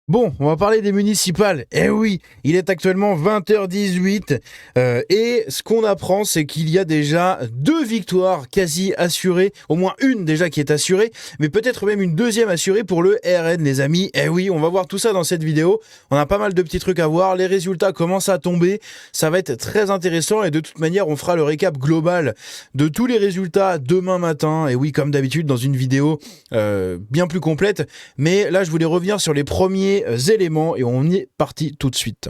Bon, on va parler des municipales. Eh oui, il est actuellement 20h18 et ce qu'on apprend, c'est qu'il y a déjà 2 victoires quasi assurées, au moins une déjà qui est assurée, mais peut-être même une deuxième assurée pour le RN, les amis. Eh oui, on va voir tout ça dans cette vidéo. On a pas mal de petits trucs à voir, les résultats commencent à tomber, ça va être très intéressant et de toute manière, on fera le récap global de tous les résultats demain matin. Et oui, comme d'habitude, dans une vidéo bien plus complète. Mais là, je voulais revenir sur les premiers éléments et on y est parti tout de suite.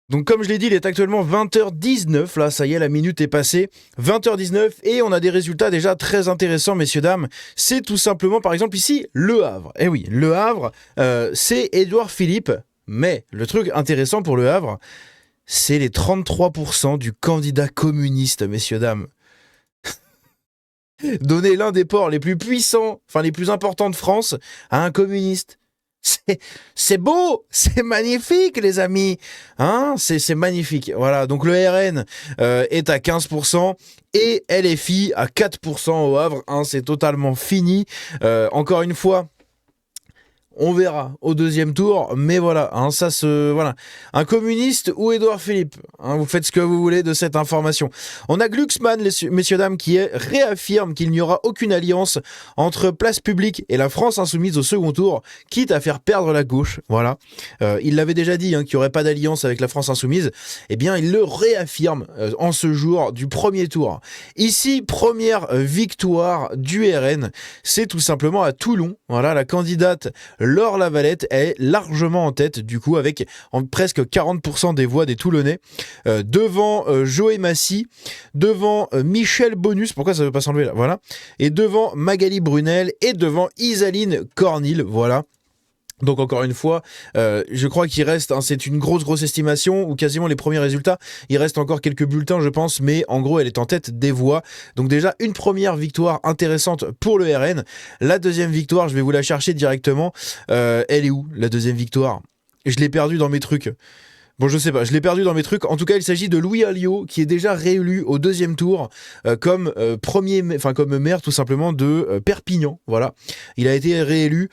Donc comme je l'ai dit, il est actuellement 20h19, là ça y est, la minute est passée, 20h19 et on a des résultats déjà très intéressants messieurs dames. C'est tout simplement par exemple ici Le Havre. Eh oui, Le Havre, c'est Édouard Philippe, mais le truc intéressant pour Le Havre, c'est les 33% du candidat communiste messieurs dames. Donner l'un des ports les plus puissants, enfin les plus importants de France, à un communiste. C'est beau, c'est magnifique les amis, hein, c'est magnifique. Voilà, donc le RN est à 15% et LFI à 4% au Havre, hein, c'est totalement fini. Encore une fois, on verra au deuxième tour, mais voilà, hein, voilà. Un communiste ou Édouard Philippe, hein, vous faites ce que vous voulez de cette information. On a Glucksmann, messieurs dames, qui réaffirme qu'il n'y aura aucune alliance entre Place Publique et la France Insoumise au second tour, quitte à faire perdre la gauche. Voilà, il l'avait déjà dit, hein, qu'il n'y aurait pas d'alliance avec la France Insoumise. Eh bien, il le réaffirme en ce jour du premier tour. Ici, première victoire du RN, c'est tout simplement à Toulon. Voilà, la candidate Laure Lavalette est largement en tête, du coup, avec presque 40% des voix des Toulonnais, devant Joël Massy, devant Michel Bonus, pourquoi ça ne veut pas s'enlever là, voilà, et devant Magali Brunel, et devant Isaline Cornil, voilà. Donc encore une fois, je crois qu'il reste, hein, c'est une grosse estimation, ou quasiment les premiers résultats, il reste encore quelques bulletins je pense, mais en gros elle est en tête des voix. Donc déjà une première victoire intéressante pour le RN. La deuxième victoire, je vais vous la chercher directement, elle est où la deuxième victoire? Je l'ai perdue dans mes trucs. Bon, je sais pas, je l'ai perdu dans mes trucs. En tout cas, il s'agit de Louis Alliot, qui est déjà réélu au deuxième tour comme comme maire tout simplement de Perpignan. Voilà, il a été réélu.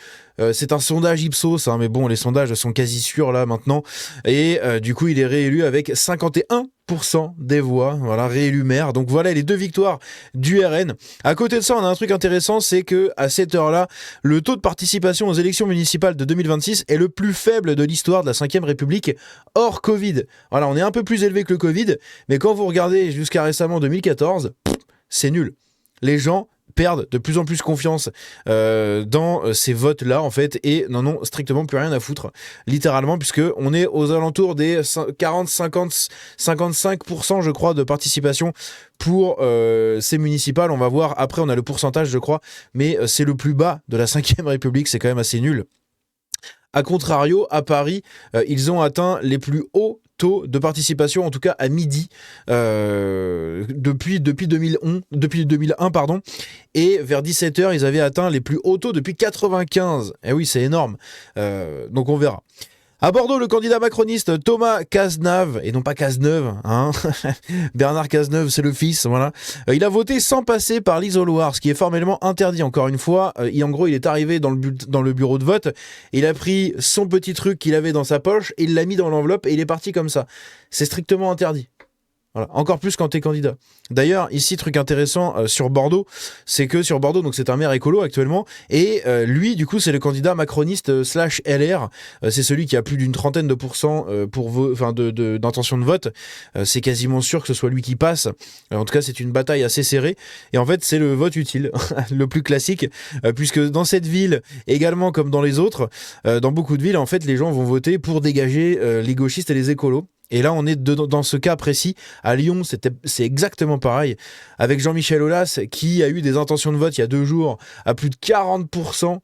C'est un sondage Ipsos, hein, mais bon, les sondages sont quasi sûrs là maintenant. Et du coup, il est réélu avec 51% des voix, voilà, réélu maire. Donc voilà les 2 victoires du RN. À côté de ça, on a un truc intéressant, c'est que à cette heure-là, le taux de participation aux élections municipales de 2026 est le plus faible de l'histoire de la 5ème République hors Covid. Voilà, on est un peu plus élevé que le Covid, mais quand vous regardez jusqu'à récemment 2014, c'est nul. Les gens perdent de plus en plus confiance dans ces votes-là, en fait, et n'en ont strictement plus rien à foutre, littéralement, puisque on est aux alentours des 40, 50, 55%, je crois, de participation pour ces municipales. On va voir, après, on a le pourcentage, je crois, mais c'est le plus bas de la 5ème République, c'est quand même assez nul. A contrario, à Paris, ils ont atteint les plus hauts taux de participation, en tout cas à midi, depuis 2001, pardon, et vers 17h, ils avaient atteint les plus hauts taux depuis 95. Eh oui, c'est énorme. Donc on verra. À Bordeaux, le candidat macroniste Thomas Cazenave, et non pas Cazeneuve, hein, Bernard Cazeneuve, c'est le fils, voilà. Il a voté sans passer par l'isoloir, ce qui est formellement interdit, encore une fois. En gros, il est arrivé dans le bureau de vote, il a pris son petit truc qu'il avait dans sa poche, il l'a mis dans l'enveloppe et il est parti comme ça. C'est strictement interdit. Voilà. Encore plus quand t'es candidat. D'ailleurs, ici, truc intéressant sur Bordeaux, c'est que sur Bordeaux, donc c'est un maire écolo actuellement, et lui, du coup, c'est le candidat macroniste slash LR. C'est celui qui a plus d'une trentaine de pourcents d'intention de vote. C'est quasiment sûr que ce soit lui qui passe. En tout cas, c'est une bataille assez serrée. Et en fait, c'est le vote utile, le plus classique, puisque dans cette ville, également comme dans les autres, dans beaucoup de villes, en fait, les gens vont voter pour dégager les gauchistes et les écolos. Et là, on est dans ce cas précis. À Lyon, c'est exactement pareil. Avec Jean-Michel Aulas, qui a eu des intentions de vote il y a 2 jours à plus de 40%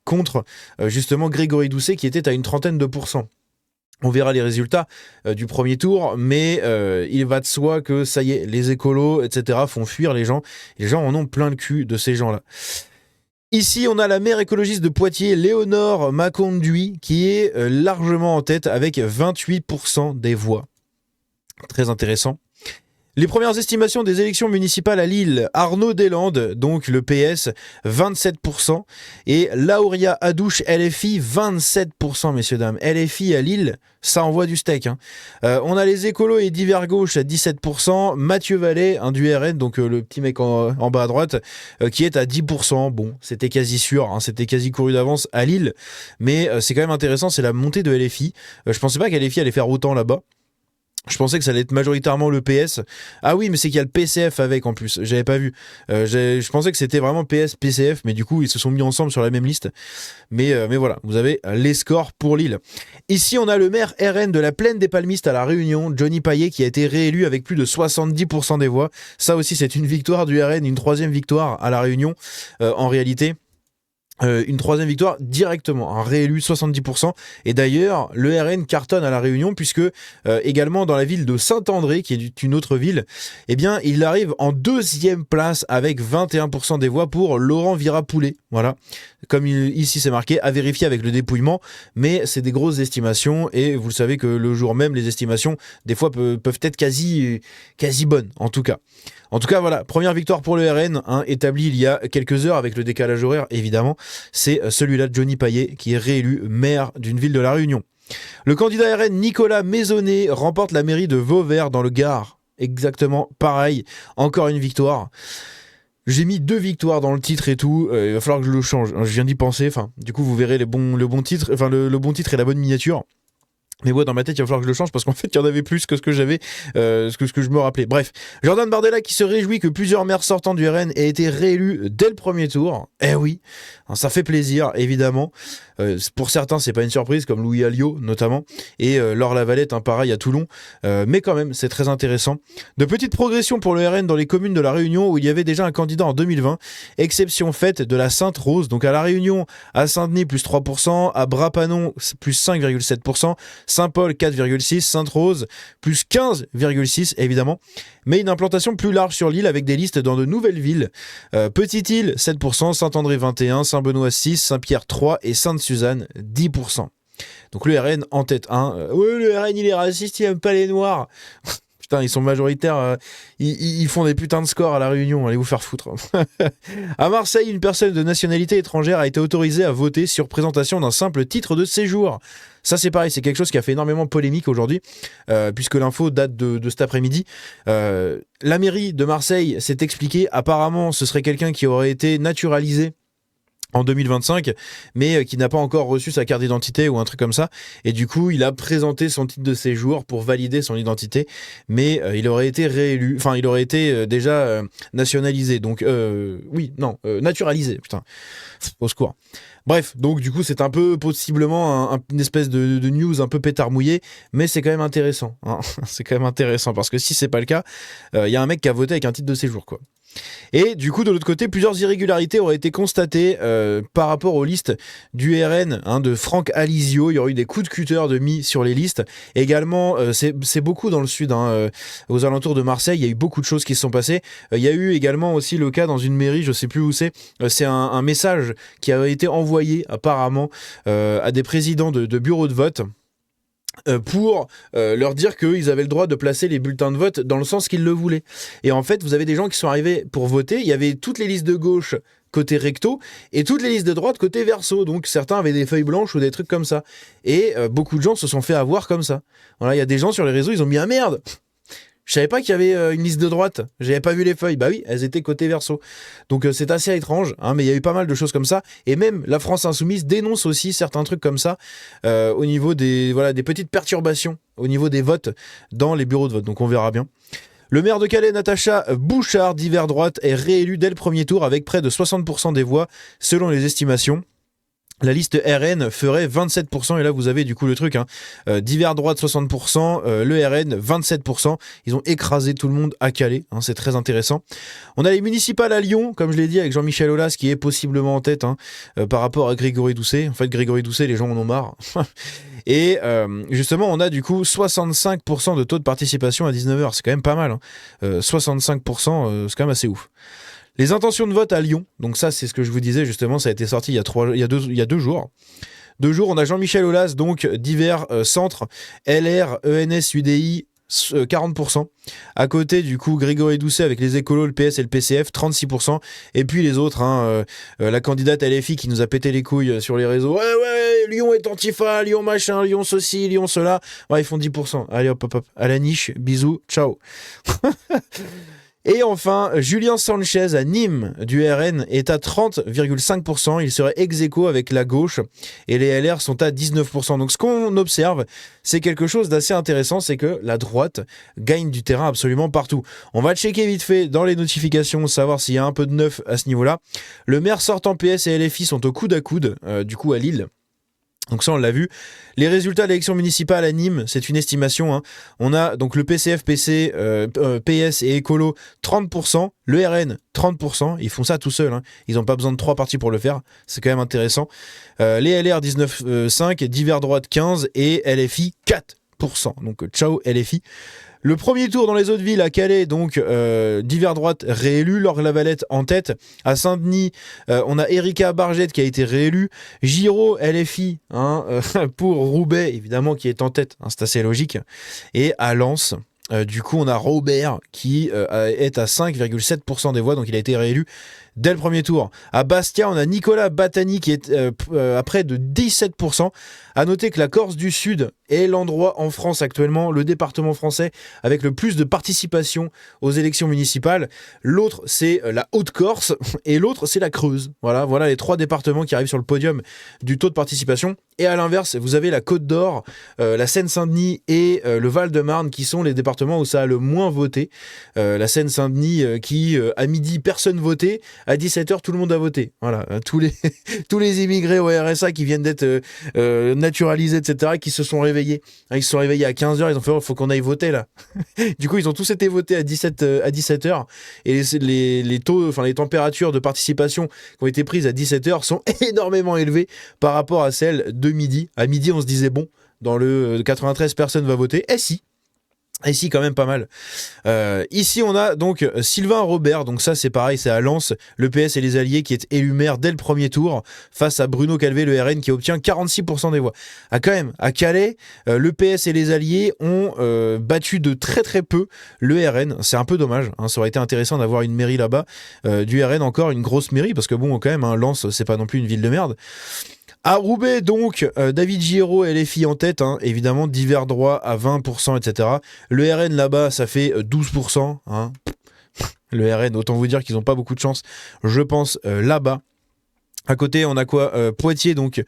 contre justement Grégory Doucet, qui était à une trentaine de pourcents. On verra les résultats du premier tour, mais il va de soi que ça y est, les écolos, etc. font fuir les gens. Les gens en ont plein le cul de ces gens-là. Ici, on a la maire écologiste de Poitiers, Léonore Maconduit, qui est largement en tête avec 28% des voix. Très intéressant. Les premières estimations des élections municipales à Lille, Arnaud Deslandes, donc le PS, 27%, et Laouria Adouche, LFI, 27%, messieurs, dames. LFI à Lille, ça envoie du steak. Hein. On a les écolos et divers gauche à 17%, Mathieu Vallet, du RN, donc le petit mec en bas à droite, qui est à 10%. Bon, c'était quasi sûr, hein, c'était quasi couru d'avance à Lille, mais c'est quand même intéressant, c'est la montée de LFI. Je pensais pas qu'LFI allait faire autant là-bas. Je pensais que ça allait être majoritairement le PS. Ah oui, mais c'est qu'il y a le PCF avec en plus. J'avais pas vu. Je pensais que c'était vraiment PS, PCF, mais du coup, ils se sont mis ensemble sur la même liste. Mais voilà, vous avez les scores pour Lille. Ici, on a le maire RN de la Plaine des Palmistes à La Réunion, Johnny Payet, qui a été réélu avec plus de 70% des voix. Ça aussi, c'est une victoire du RN, une troisième victoire à La Réunion, en réalité. Une troisième victoire directement, un réélu 70%. Et d'ailleurs, le RN cartonne à La Réunion puisque également dans la ville de Saint-André, qui est une autre ville, eh bien, il arrive en deuxième place avec 21% des voix pour Laurent Virapoulet. Voilà, comme ici c'est marqué, à vérifier avec le dépouillement, mais c'est des grosses estimations et vous le savez que le jour même, les estimations, des fois, peuvent être quasi bonnes, en tout cas. En tout cas, voilà, première victoire pour le RN, établie il y a quelques heures avec le décalage horaire, évidemment. C'est celui-là de Johnny Payet qui est réélu maire d'une ville de La Réunion. Le candidat RN Nicolas Maisonnet remporte la mairie de Vauvert dans le Gard. Exactement pareil, encore une victoire. J'ai mis 2 victoires dans le titre et tout, il va falloir que je le change. Je viens d'y penser, du coup vous verrez le bon titre, le bon titre et la bonne miniature. Mais ouais, dans ma tête, il va falloir que je le change parce qu'en fait, il y en avait plus que ce que j'avais, ce que je me rappelais. Bref, Jordan Bardella qui se réjouit que plusieurs maires sortants du RN aient été réélus dès le premier tour. Eh oui, ça fait plaisir, évidemment. Pour certains, c'est pas une surprise, comme Louis Alliot notamment, et Laure Lavalette, pareil à Toulon. Mais quand même, c'est très intéressant. De petites progressions pour le RN dans les communes de La Réunion où il y avait déjà un candidat en 2020. Exception faite de la Sainte-Rose. Donc à La Réunion, à Saint-Denis, plus 3%, à Bras-Panon, plus 5,7%, Saint-Paul 4,6, Sainte-Rose plus 15,6 évidemment, mais une implantation plus large sur l'île avec des listes dans de nouvelles villes. Petite-Île 7%, Saint-André 21, Saint-Benoît 6, Saint-Pierre 3 et Sainte-Suzanne 10%. Donc le RN en tête 1. Ouais, le RN il est raciste, il aime pas les noirs. Putain, ils sont majoritaires, ils font des putains de scores à La Réunion, allez vous faire foutre. À Marseille, une personne de nationalité étrangère a été autorisée à voter sur présentation d'un simple titre de séjour. Ça c'est pareil, c'est quelque chose qui a fait énormément polémique aujourd'hui, puisque l'info date de cet après-midi. La mairie de Marseille s'est expliquée, apparemment ce serait quelqu'un qui aurait été naturalisé en 2025, mais qui n'a pas encore reçu sa carte d'identité ou un truc comme ça. Et du coup, il a présenté son titre de séjour pour valider son identité, mais il aurait été réélu, enfin, il aurait été déjà nationalisé. Donc, naturalisé, putain, au secours. Bref, donc du coup, c'est un peu possiblement une espèce de news un peu pétard mouillé, mais c'est quand même intéressant. Hein. C'est quand même intéressant, parce que si c'est pas le cas, il y a un mec qui a voté avec un titre de séjour, quoi. Et du coup, de l'autre côté, plusieurs irrégularités auraient été constatées par rapport aux listes du RN de Franck Alizio. Il y aurait eu des coups de cutter de mis sur les listes. Également, c'est beaucoup dans le sud, aux alentours de Marseille. Il y a eu beaucoup de choses qui se sont passées. Il y a eu également aussi le cas dans une mairie, je sais plus où c'est. C'est un message qui a été envoyé apparemment à des présidents de bureaux de vote. Pour leur dire qu'ils avaient le droit de placer les bulletins de vote dans le sens qu'ils le voulaient. Et en fait, vous avez des gens qui sont arrivés pour voter, il y avait toutes les listes de gauche côté recto et toutes les listes de droite côté verso, donc certains avaient des feuilles blanches ou des trucs comme ça. Et beaucoup de gens se sont fait avoir comme ça. Voilà, il y a des gens sur les réseaux, ils ont mis « Ah merde !» Je savais pas qu'il y avait une liste de droite, j'avais pas vu les feuilles. Bah oui, elles étaient côté verso. Donc c'est assez étrange, mais il y a eu pas mal de choses comme ça. Et même la France Insoumise dénonce aussi certains trucs comme ça au niveau des petites perturbations au niveau des votes dans les bureaux de vote. Donc on verra bien. Le maire de Calais, Natacha Bouchard, d'hiver droite, est réélu dès le premier tour avec près de 60% des voix selon les estimations. La liste RN ferait 27%, et là vous avez du coup le truc, d'hiver droite 60%, le RN 27%, ils ont écrasé tout le monde à Calais, c'est très intéressant. On a les municipales à Lyon, comme je l'ai dit, avec Jean-Michel Aulas qui est possiblement en tête par rapport à Grégory Doucet. En fait, Grégory Doucet, les gens en ont marre. Et justement, on a du coup 65% de taux de participation à 19h, c'est quand même pas mal. 65%, c'est quand même assez ouf. Les intentions de vote à Lyon, donc ça c'est ce que je vous disais justement, ça a été sorti il y a 2 jours. 2 jours, on a Jean-Michel Aulas, donc divers centre, LR, ENS, UDI, 40%. À côté, du coup, Grégory Doucet avec les écolos, le PS et le PCF, 36%. Et puis les autres, la candidate LFI qui nous a pété les couilles sur les réseaux. Ouais, Lyon est antifa, Lyon machin, Lyon ceci, Lyon cela. Ouais, ils font 10%. Allez, hop, à la niche, bisous, ciao. Et enfin, Julien Sanchez à Nîmes du RN est à 30,5%. Il serait ex-aequo avec la gauche et les LR sont à 19%. Donc ce qu'on observe, c'est quelque chose d'assez intéressant, c'est que la droite gagne du terrain absolument partout. On va checker vite fait dans les notifications, savoir s'il y a un peu de neuf à ce niveau-là. Le maire sortant PS et LFI sont au coude à coude, du coup à Lille. Donc ça, on l'a vu. Les résultats de l'élection municipale à Nîmes, c'est une estimation. On a donc le PCF, PC, PS et Écolo, 30%. Le RN, 30%. Ils font ça tout seuls. Ils n'ont pas besoin de 3 partis pour le faire. C'est quand même intéressant. Les LR, 19,5%. Divers droite, 15%. Et LFI, 4%. Donc ciao LFI. Le premier tour dans les autres villes à Calais, donc divers droite réélu, Laure Lavalette en tête. À Saint-Denis, on a Erika Bargette qui a été réélue. Giraud, LFI, pour Roubaix, évidemment, qui est en tête. C'est assez logique. Et à Lens, du coup, on a Robert qui est à 5,7% des voix, donc il a été réélu dès le premier tour. À Bastia, on a Nicolas Battani qui est à près de 17%. À noter que la Corse du Sud est l'endroit en France actuellement, le département français avec le plus de participation aux élections municipales. L'autre, c'est la Haute-Corse et l'autre, c'est la Creuse. Voilà les 3 départements qui arrivent sur le podium du taux de participation. Et à l'inverse, vous avez la Côte d'Or, la Seine-Saint-Denis et le Val-de-Marne qui sont les départements où ça a le moins voté. La Seine-Saint-Denis qui, à midi, personne votait. À 17h, tout le monde a voté. Voilà, tous les immigrés au RSA qui viennent d'être naturalisés, etc., qui se sont réveillés. Ils se sont réveillés à 15h, ils ont fait, faut qu'on aille voter là. Du coup, ils ont tous été votés à 17h. Et les taux, enfin les températures de participation qui ont été prises à 17h sont énormément élevées par rapport à celles de midi. À midi, on se disait, bon, dans le 93, personne va voter. Et si, quand même pas mal. Ici, on a donc Sylvain Robert. Donc ça, c'est pareil, c'est à Lens, le PS et les Alliés qui est élu maire dès le premier tour face à Bruno Calvé, le RN, qui obtient 46% des voix. Quand même, à Calais, le PS et les Alliés ont battu de très très peu le RN. C'est un peu dommage. Ça aurait été intéressant d'avoir une mairie là-bas. Du RN, encore une grosse mairie, parce que bon, quand même, Lens, c'est pas non plus une ville de merde. À Roubaix, donc, David Giraud et les filles en tête, évidemment, divers droits à 20%, etc. Le RN, là-bas, ça fait 12%. Le RN, autant vous dire qu'ils n'ont pas beaucoup de chance, je pense, là-bas. À côté, on a quoi Poitiers, donc.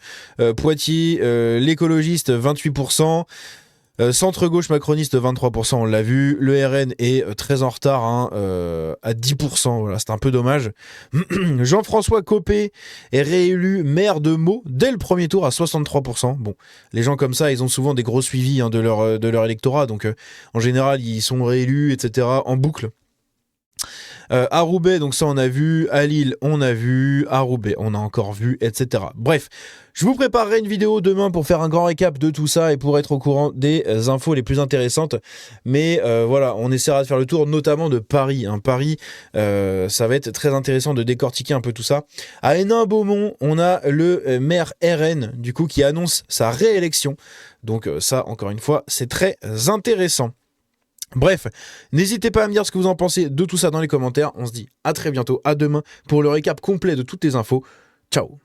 Poitiers, l'écologiste, 28%. Centre-gauche macroniste 23%, on l'a vu. Le RN est très en retard à 10%. Voilà, c'est un peu dommage. Jean-François Copé est réélu maire de Meaux dès le premier tour à 63%. Bon, les gens comme ça, ils ont souvent des gros suivis de leur électorat. Donc, en général, ils sont réélus, etc. en boucle. À Roubaix, donc ça on a vu. À Lille, on a vu. À Roubaix, on a encore vu, etc. Bref, je vous préparerai une vidéo demain pour faire un grand récap de tout ça et pour être au courant des infos les plus intéressantes. Mais voilà, on essaiera de faire le tour, notamment de Paris. Paris, ça va être très intéressant de décortiquer un peu tout ça. À Hénin-Beaumont, on a le maire RN, du coup, qui annonce sa réélection. Donc ça, encore une fois, c'est très intéressant. Bref, n'hésitez pas à me dire ce que vous en pensez de tout ça dans les commentaires. On se dit à très bientôt, à demain pour le récap complet de toutes les infos. Ciao.